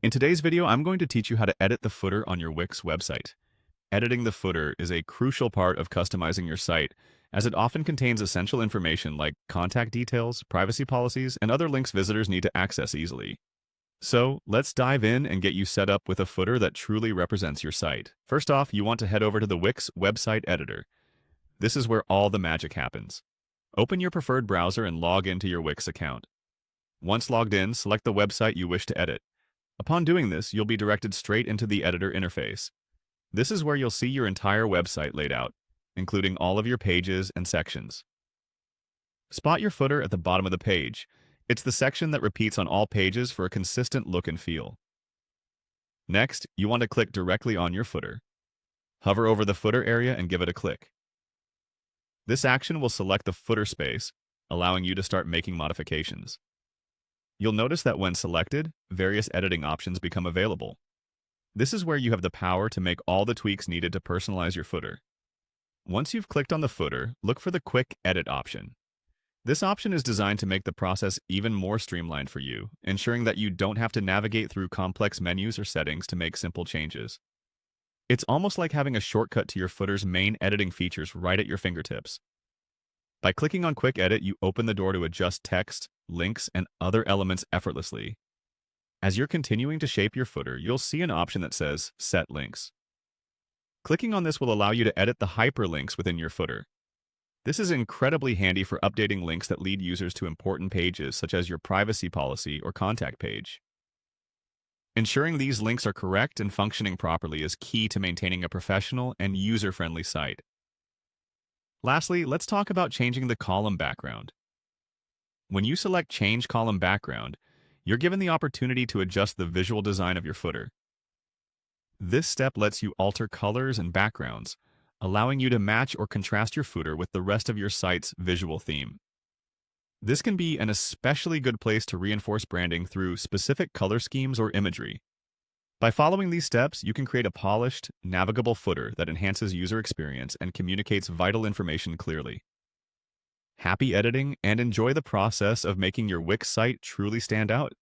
In today's video, I'm going to teach you how to edit the footer on your Wix website. Editing the footer is a crucial part of customizing your site, as it often contains essential information like contact details, privacy policies, and other links visitors need to access easily. So, let's dive in and get you set up with a footer that truly represents your site. First off, you want to head over to the Wix website editor. This is where all the magic happens. Open your preferred browser and log into your Wix account. Once logged in, select the website you wish to edit. Upon doing this, you'll be directed straight into the editor interface. This is where you'll see your entire website laid out, including all of your pages and sections. Spot your footer at the bottom of the page. It's the section that repeats on all pages for a consistent look and feel. Next, you want to click directly on your footer. Hover over the footer area and give it a click. This action will select the footer space, allowing you to start making modifications. You'll notice that when selected, various editing options become available. This is where you have the power to make all the tweaks needed to personalize your footer. Once you've clicked on the footer, look for the Quick Edit option. This option is designed to make the process even more streamlined for you, ensuring that you don't have to navigate through complex menus or settings to make simple changes. It's almost like having a shortcut to your footer's main editing features right at your fingertips. By clicking on Quick Edit, you open the door to adjust text, links, and other elements effortlessly. As you're continuing to shape your footer, you'll see an option that says Set Links. Clicking on this will allow you to edit the hyperlinks within your footer. This is incredibly handy for updating links that lead users to important pages, such as your privacy policy or contact page. Ensuring these links are correct and functioning properly is key to maintaining a professional and user-friendly site. Lastly, let's talk about changing the column background. When you select Change Column Background, you're given the opportunity to adjust the visual design of your footer. This step lets you alter colors and backgrounds, allowing you to match or contrast your footer with the rest of your site's visual theme. This can be an especially good place to reinforce branding through specific color schemes or imagery. By following these steps, you can create a polished, navigable footer that enhances user experience and communicates vital information clearly. Happy editing and enjoy the process of making your Wix site truly stand out.